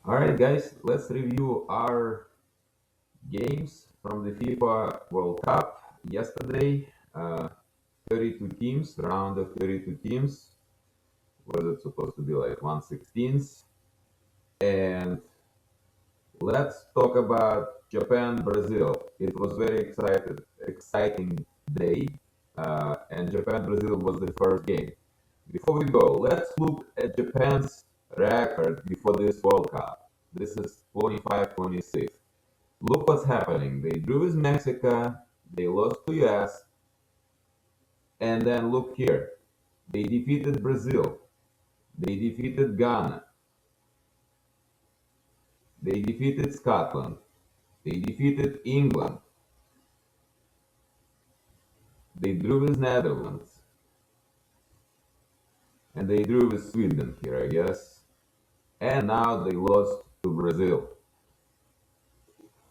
Alright, guys, let's review our games from the FIFA World Cup yesterday. 32 teams, round of 32 teams. Was it supposed to be like 1/16? And let's talk about Japan Brazil. It was very exciting day, and Japan Brazil was the first game. Before we go, let's look at Japan's record before this World Cup. This is 25-26. Look what's happening. They drew with Mexico, they lost to US, and then look here. They defeated Brazil, they defeated Ghana, they defeated Scotland, they defeated England, they drew with Netherlands, and they drew with Sweden here, I guess. And now they lost to Brazil.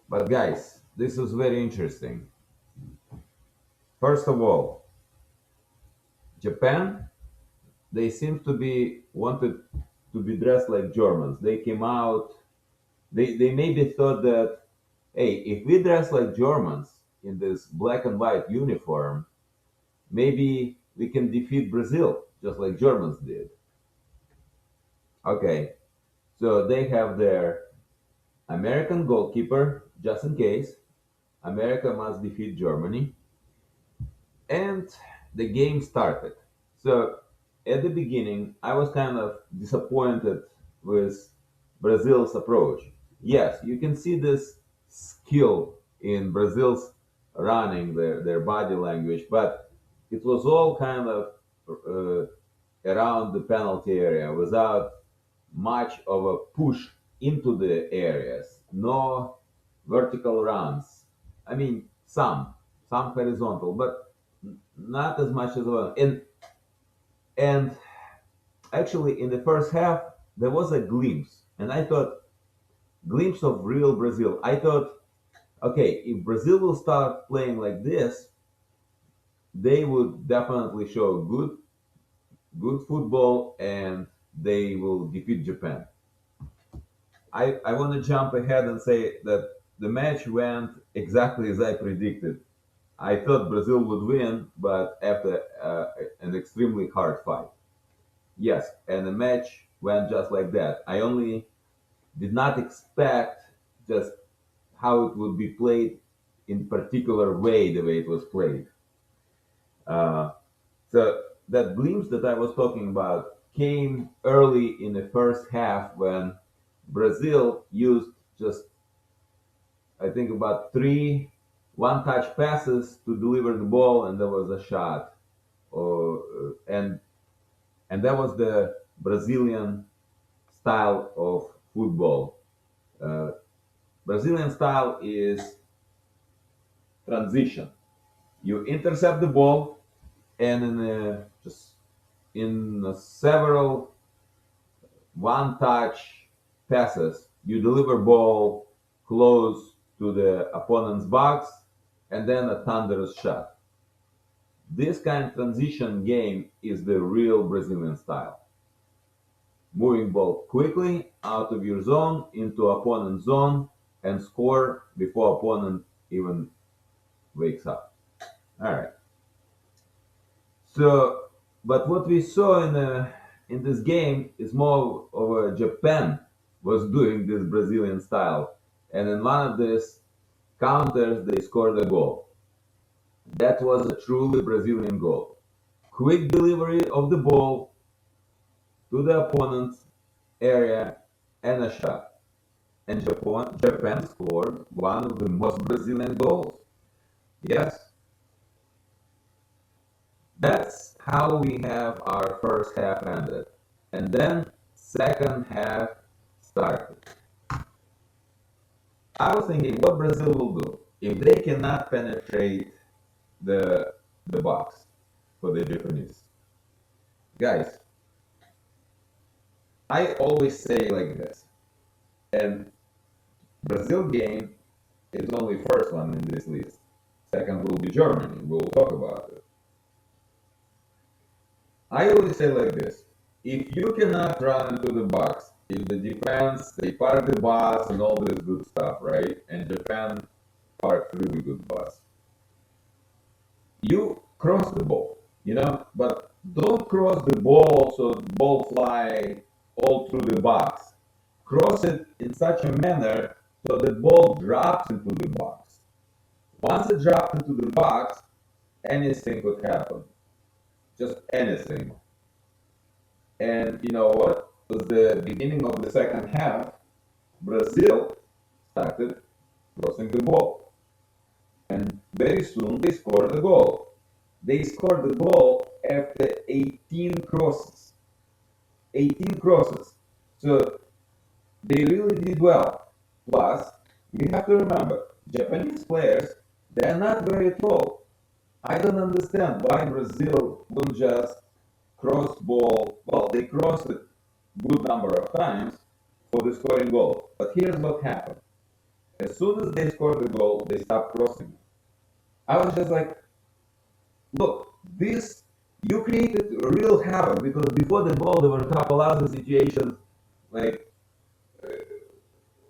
But guys, this is very interesting. First of all, Japan, they seem to be wanted to be dressed like Germans. They came out, they maybe thought that, hey, if we dress like Germans in this black and white uniform, maybe we can defeat Brazil just like Germans did. Okay, so they have their American goalkeeper, just in case. America must defeat Germany. And the game started. So at the beginning, I was kind of disappointed with Brazil's approach. Yes, you can see this skill in Brazil's running, their body language, but it was all kind of uh, around the penalty area without much of a push into the areas. No vertical runs. I mean, some horizontal, but not as much as well. And actually, in the first half, there was a glimpse, and I thought glimpse of real Brazil. I thought, okay, if Brazil will start playing like this, they would definitely show good football, and they will defeat Japan. I want to jump ahead and say that the match went exactly as I predicted. I thought Brazil would win, but after an extremely hard fight. Yes, and the match went just like that. I only did not expect just how it would be played in particular way, the way it was played. Uh, so that glimpse that I was talking about came early in the first half when Brazil used just, I think, about three one-touch passes to deliver the ball, and there was a shot. Or, and that was the Brazilian style of football. Uh, Brazilian style is transition. You intercept the ball, and just in several one-touch passes, you deliver ball close to the opponent's box, and then a thunderous shot. This kind of transition game is the real Brazilian style. Moving ball quickly out of your zone into opponent's zone and score before opponent even wakes up. All right. So, but what we saw in this game is more of a Japan was doing this Brazilian style, and in one of these counters they scored a goal. That was a truly Brazilian goal. Quick delivery of the ball to the opponent's area and a shot. And Japan scored one of the most Brazilian goals. Yes, that's how we have our first half ended. And then second half started. I was thinking what Brazil will do if they cannot penetrate the box for the Japanese. Guys, I always say like this, and Brazil game is only first one in this list. Second will be Germany. We'll talk about it. I always say like this: if you cannot run into the box if the defense they park the bus and all this good stuff, right? And Japan parked really good bus. You cross the ball, but don't cross the ball so the ball fly all through the box. Cross it in such a manner so the ball drops into the box. Once it drops into the box, anything could happen. Just anything. And you know what? It was the beginning of the second half. Brazil started crossing the ball. And very soon they scored the goal. They scored the goal after 18 crosses. 18 crosses. So they really did well. Plus, we have to remember, Japanese players, they're not very tall. I don't understand why Brazil wouldn't just cross ball. Well, they crossed it good number of times for the scoring goal. But here's what happened. As soon as they scored the goal, they stopped crossing. I was just like, look, this you created real havoc because before the ball there were a couple other situations like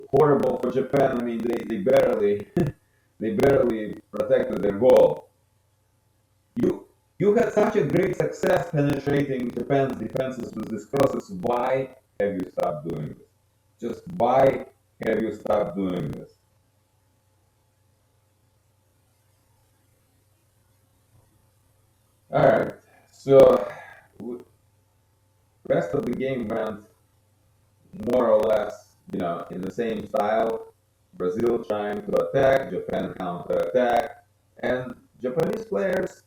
horrible for Japan. I mean, they barely they barely protected their goal. You you had such a great success penetrating Japan's defenses with this process. Why have you stopped doing this? Just why have you stopped doing this? All right. So rest of the game went more or less, in the same style. Brazil trying to attack, Japan counter attack, and Japanese players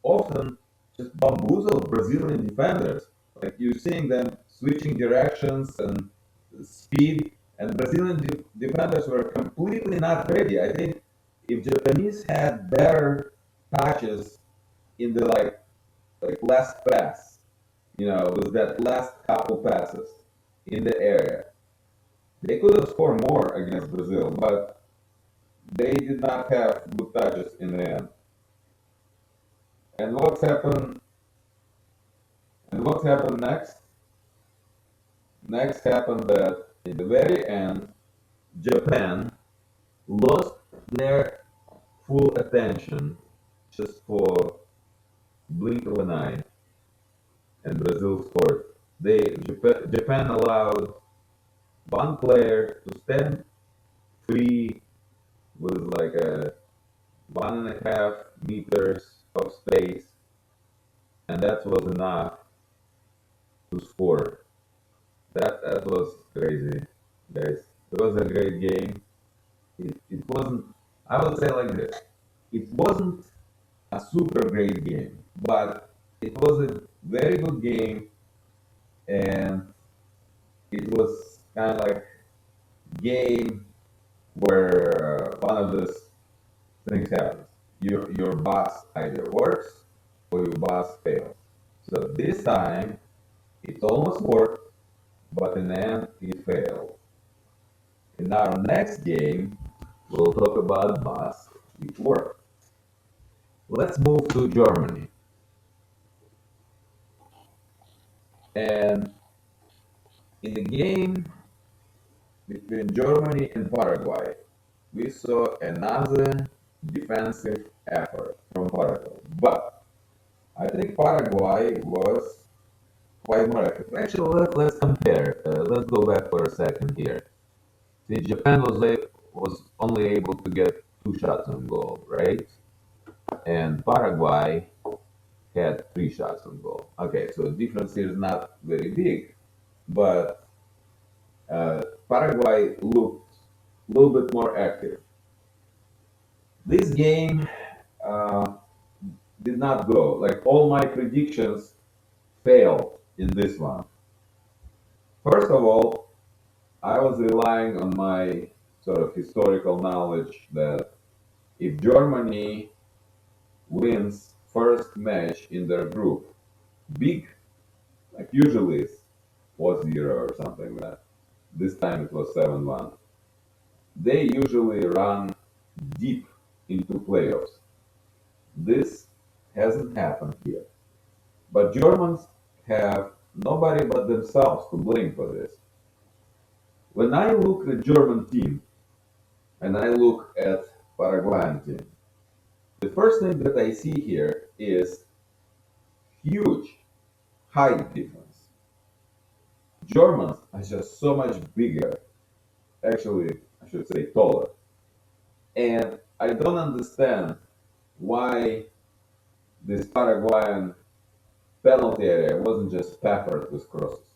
often just bamboozle Brazilian defenders. Like you're seeing them switching directions and speed, and Brazilian defenders were completely not ready. I think if Japanese had better touches in the last pass, with that last couple passes in the area, they could have scored more against Brazil, but they did not have good touches in the end. And what's happened? And what happened next? Next happened that in the very end, Japan lost their full attention just for blink of an eye, and Brazil scored. Japan allowed one player to stand free with like a 1.5 meters of space, and that was enough to score. That was crazy, guys. It was a great game. It wasn't. I would say like this. It wasn't a super great game, but it was a very good game, and it was kind of like game where one of those things happens. Your boss either works or your boss fails. So this time it almost worked, but in the end it failed. In our next game, we'll talk about boss which worked. Let's move to Germany. And in the game between Germany and Paraguay, we saw another defensive effort from Paraguay. But I think Paraguay was quite more effective. Actually, let's compare. Let's go back for a second here. See, Japan was only able to get 2 shots on goal, right? And Paraguay had 3 shots on goal. Okay, so the difference here is not very big, but Paraguay looked a little bit more active. This game uh, did not go. Like all my predictions failed in this one. First of all, I was relying on my sort of historical knowledge that if Germany wins first match in their group, big, like usually it's 4-0 or something like that. This time it was 7-1. They usually run deep into playoffs. This hasn't happened here. But Germans have nobody but themselves to blame for this. When I look at German team and I look at Paraguayan team, the first thing that I see here is huge height difference. Germans are just so much bigger. Actually, I should say taller. And I don't understand why this Paraguayan penalty area wasn't just peppered with crosses.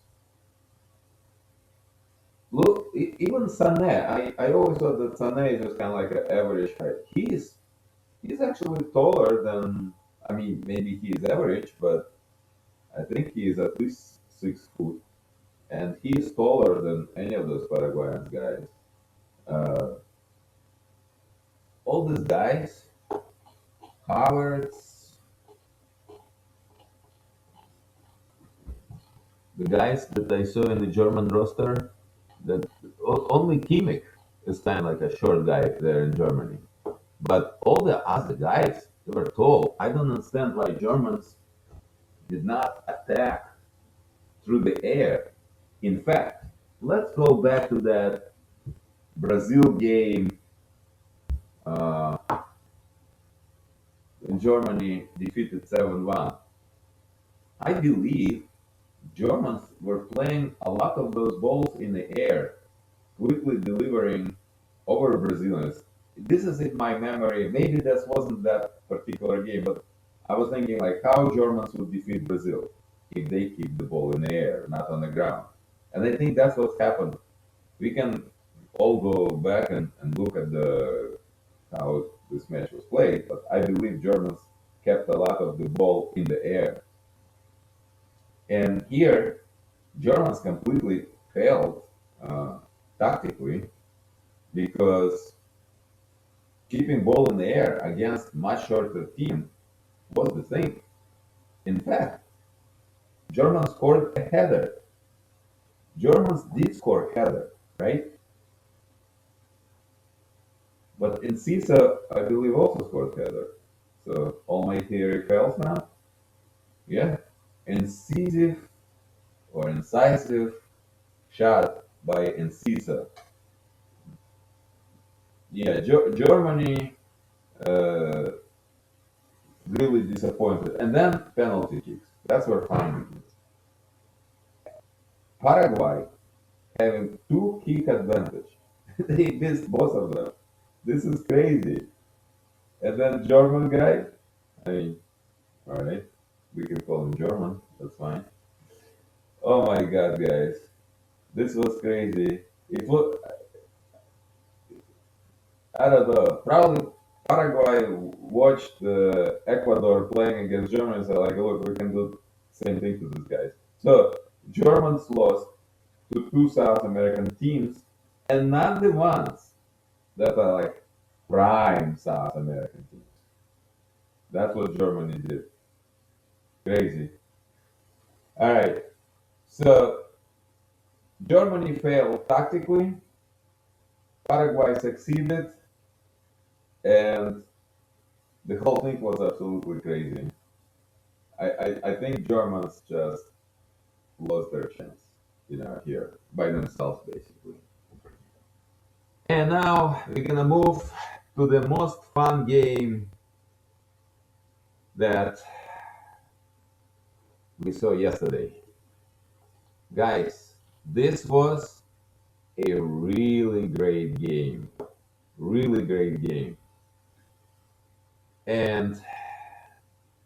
Look, even Sané, I always thought that Sané is just kind of like an average height. He's actually taller than, I mean, maybe he is average, but I think he is at least 6 foot, and he is taller than any of those Paraguayan guys. Uh, all these guys, Havertz, the guys that I saw in the German roster, that only Kimmich is kind of like a short guy there in Germany. But all the other guys, they were tall. I don't understand why Germans did not attack through the air. In fact, let's go back to that Brazil game uh, when Germany defeated 7-1. I believe Germans were playing a lot of those balls in the air, quickly delivering over Brazilians. This is in my memory. Maybe that wasn't that particular game, but I was thinking like how Germans would defeat Brazil if they keep the ball in the air, not on the ground. And I think that's what happened. We can all go back and look at the how this match was played, but I believe Germans kept a lot of the ball in the air. And here, Germans completely failed uh, tactically because keeping ball in the air against much shorter team was the thing. In fact, Germans scored a header. Germans did score a header, right? But in CISA, I believe also scored header. So all my theory fails now. Yeah, incisive or incisive shot by Incisa. Yeah, Germany uh, really disappointed. And then penalty kicks. That's where finding is. Paraguay having two kick advantage. They missed both of them. This is crazy. And then German guy, I mean, all right, we can call him German. That's fine. Oh my God, guys, this was crazy. It was, I don't know, probably Paraguay watched Ecuador playing against Germany and said like, look, we can do the same thing to these guys. So Germans lost to two South American teams, and not the ones that are like prime South American teams. That's what Germany did. Crazy. All right. So Germany failed tactically. Paraguay succeeded, and the whole thing was absolutely crazy. I think Germans just lost their chance, here by themselves, basically. And now we're gonna move to the most fun game that we saw yesterday. Guys, this was a really great game. Really great game. And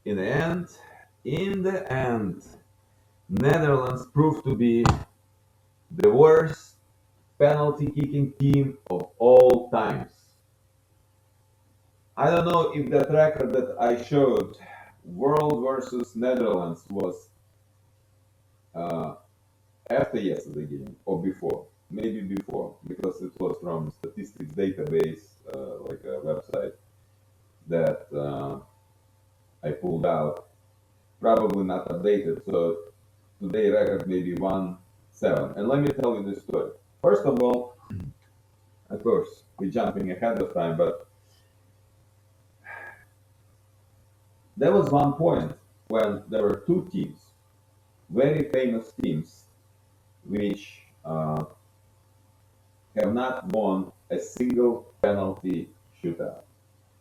in the end, in the end, Netherlands proved to be the worst penalty kicking team of all times. I don't know if that record that I showed, World versus Netherlands, was uh, after yesterday game or before. Maybe before, because it was from statistics database, like a website that I pulled out. Probably not updated, so today record maybe 1-7. And let me tell you this story. First of all, of course, we're jumping ahead of time, but there was one point when there were two teams, very famous teams, which have not won a single penalty shootout.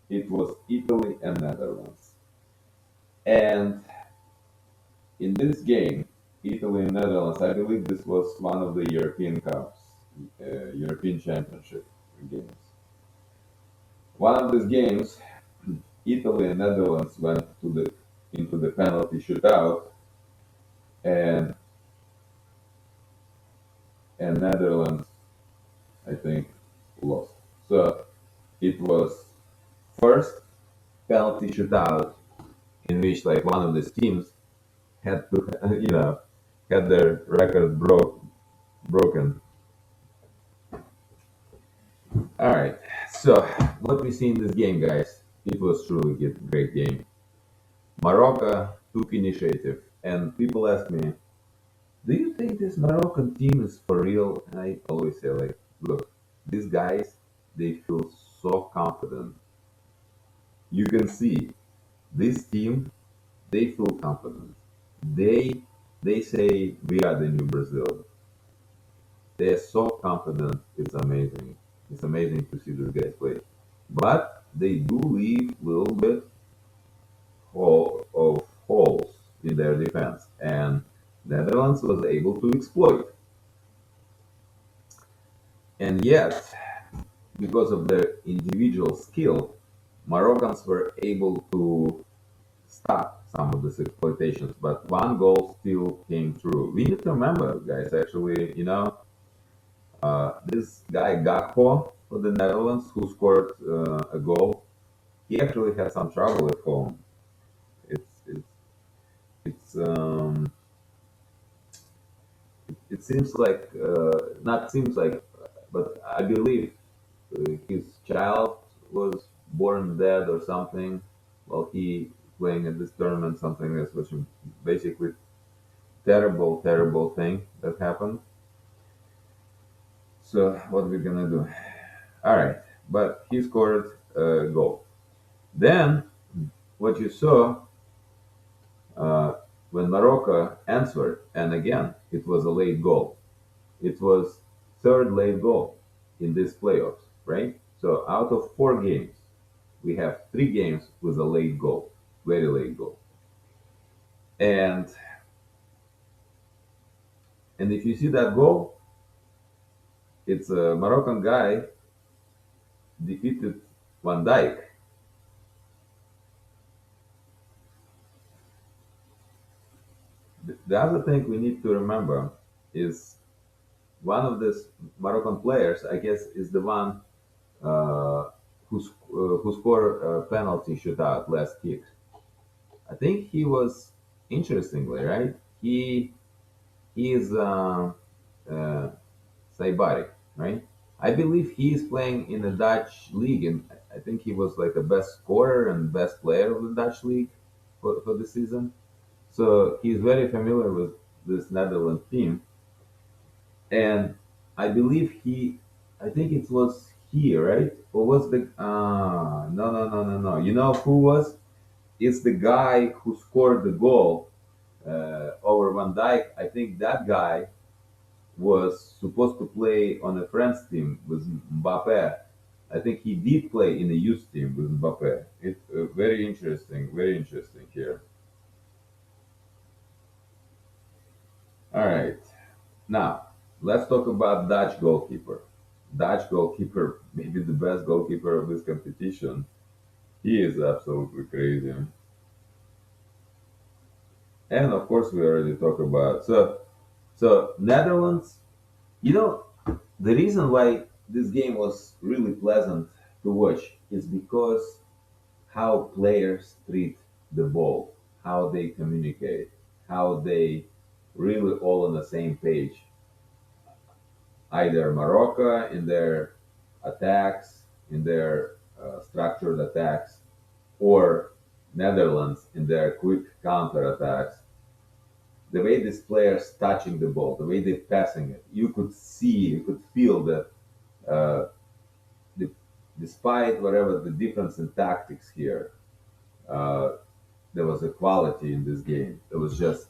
It was Italy and Netherlands. And in this game, Italy and Netherlands, I believe this was one of the European Cups, European Championship games. One of these games, Italy and Netherlands went to the into the penalty shootout, and Netherlands, I think, lost. So it was first penalty shootout in which like one of these teams had to, had their record broken. All right. So what we see in this game, guys, it was truly a great game. Morocco took initiative, and people ask me, "Do you think this Moroccan team is for real?" And I always say, like, look, these guys, they feel so confident. You can see this team, they feel confident. They they say we are the new Brazil. They're so confident. It's amazing. It's amazing to see these guys play. But they do leave a little bit of holes in their defense, and Netherlands was able to exploit. And yet, because of their individual skill, Moroccans were able to stop some of these exploitations. But one goal still came through. We need to remember, guys. Actually, this guy Gakpo for the Netherlands, who scored a goal, he actually had some trouble at home. It's it's it's it seems like not seems like, but I believe his child was born dead or something while he playing at this tournament. Something that was basically terrible thing that happened. So what are we gonna do? All right, but he scored a goal. Then what you saw uh, when Morocco answered, and again it was a late goal. It was third late goal in these playoffs, right? So out of 4 games, we have 3 games with a late goal, very late goal. And if you see that goal, it's a Moroccan guy defeated Van Dijk. The other thing we need to remember is one of these Moroccan players, I guess, is the one who scored a penalty shootout last kick. I think he was interestingly right. He is uh, Saibari, right? I believe he is playing in the Dutch league, and I think he was like the best scorer and best player of the Dutch league for the season. So he's very familiar with this Netherlands team, and I believe I think it was he, right? Or was the no. You know who was? It's the guy who scored the goal over Van Dijk. I think that guy was supposed to play on a French team with Mbappe. I think he did play in a youth team with Mbappe. It's very interesting here. All right, now let's talk about Dutch goalkeeper. Dutch goalkeeper, maybe the best goalkeeper of this competition. He is absolutely crazy. And of course, we already talked about so Netherlands. You know, the reason why this game was really pleasant to watch is because how players treat the ball, how they communicate, how they really all on the same page. Either Morocco in their attacks, in their structured attacks, or Netherlands in their quick counter attacks. The way these players touching the ball, the way they're passing it, you could feel that uh, the, despite whatever the difference in tactics here, uh, there was a quality in this game. It was just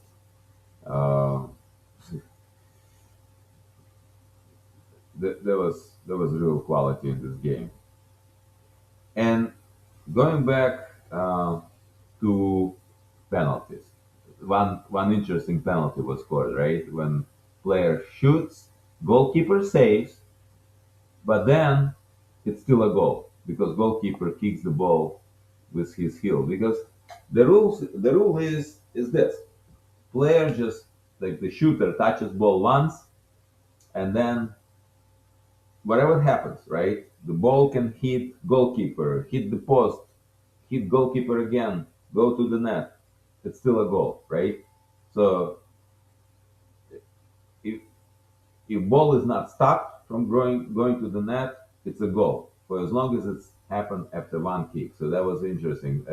There was real quality in this game. And going back to penalties, one interesting penalty was scored, right, when player shoots, goalkeeper saves, but then it's still a goal because goalkeeper kicks the ball with his heel. Because the rule is this: player just, like, the shooter touches ball once, and then whatever happens, right? The ball can hit goalkeeper, hit the post, hit goalkeeper again, go to the net. It's still a goal, right? So if ball is not stopped from going to the net, it's a goal for as long as it's happened after one kick. So that was interesting.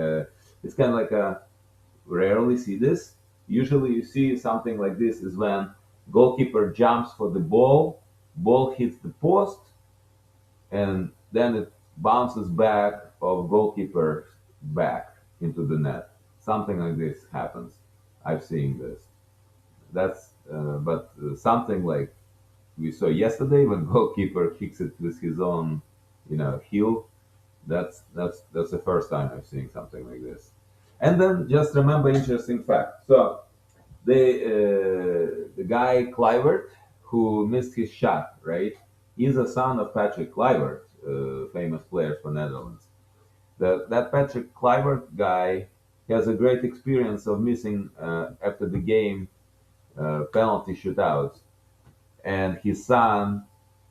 It's kind of like a rarely see this. Usually, you see something like this is when goalkeeper jumps for the ball hits the post, and then it bounces back of goalkeeper back into the net. Something like this happens. I've seen this. That's but something like we saw yesterday when goalkeeper kicks it with his own, heel. That's the first time I've seen something like this. And then just remember interesting fact. So the guy Clivert who missed his shot, right? He's a son of Patrick Clivert, famous player for Netherlands. That Patrick Clivert guy has a great experience of missing after the game penalty shootouts, and his son,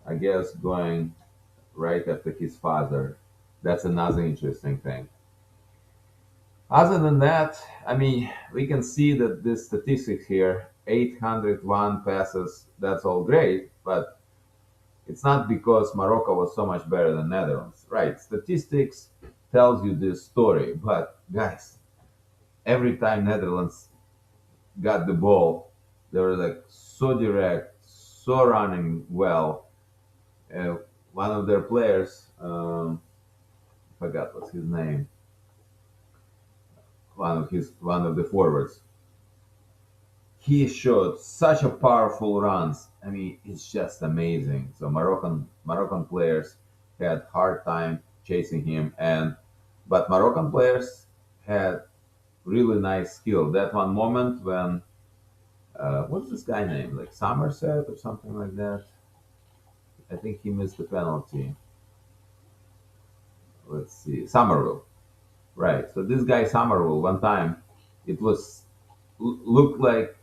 I guess, going right after his father. That's another interesting thing. Other than that, I mean, we can see that this statistics here, 801 passes, that's all great, but it's not because Morocco was so much better than Netherlands, right? Statistics tells you this story, but guys, every time Netherlands got the ball, they were like so direct, so running well. Uh, One of their players, forgot what's his name, one of the forwards, he showed such a powerful runs. I mean, it's just amazing. So Moroccan players had hard time chasing him, and but Moroccan players had really nice skill. That one moment when what's this guy name, like Somerset or something like that? I think he missed the penalty. Let's see, Somerville. Right. So this guy Somerville, one time, it was looked like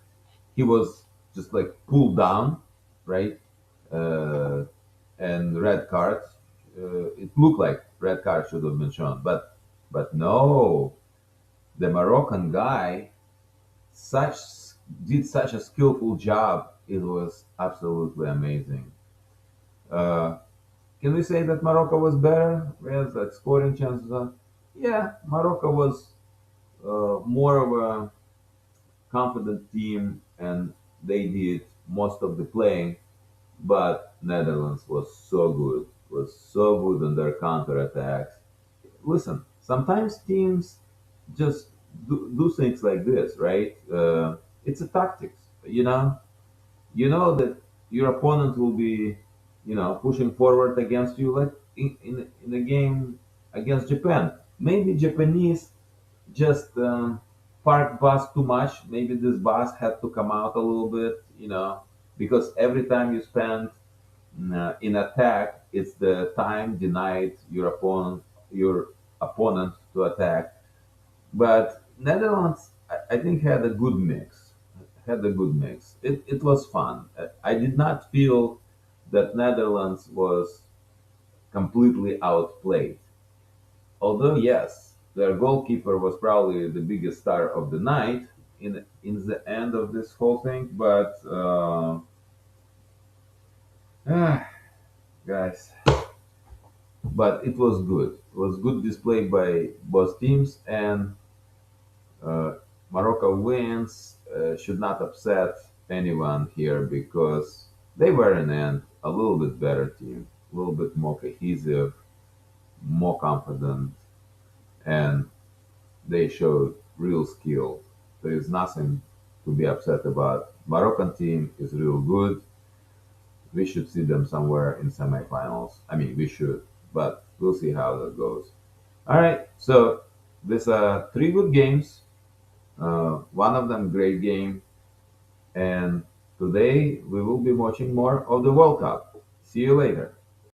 he was just like pulled down, right? Uh, and red card. It looked like red card should have been shown, but no, the Moroccan guy such did such a skillful job. It was absolutely amazing. Uh, can we say that Morocco was better? Yes, like scoring chances. Yeah, Morocco was more of a confident team, and they did most of the playing. But Netherlands was so good on their counterattacks. Listen, sometimes teams just do things like this, right? It's a tactics, you know that your opponent will be, pushing forward against you, like in a game against Japan. Maybe Japanese just parked bus too much. Maybe this bus had to come out a little bit, because every time you spend in attack, it's the time denied your opponent to attack. But Netherlands, I think, had a good mix. Had a good mix. It was fun. I did not feel that Netherlands was completely outplayed. Although yes, their goalkeeper was probably the biggest star of the night in the end of this whole thing. But guys, but it was good. It was good display by both teams, and uh, Morocco wins should not upset anyone here because they were in the end a little bit better team, a little bit more cohesive, more confident, and they showed real skill. There is nothing to be upset about. Moroccan team is real good. We should see them somewhere in semifinals. I mean, we should, but we'll see how that goes. All right. So there's three good games. One of them great game, and today we will be watching more of the World Cup. See you later.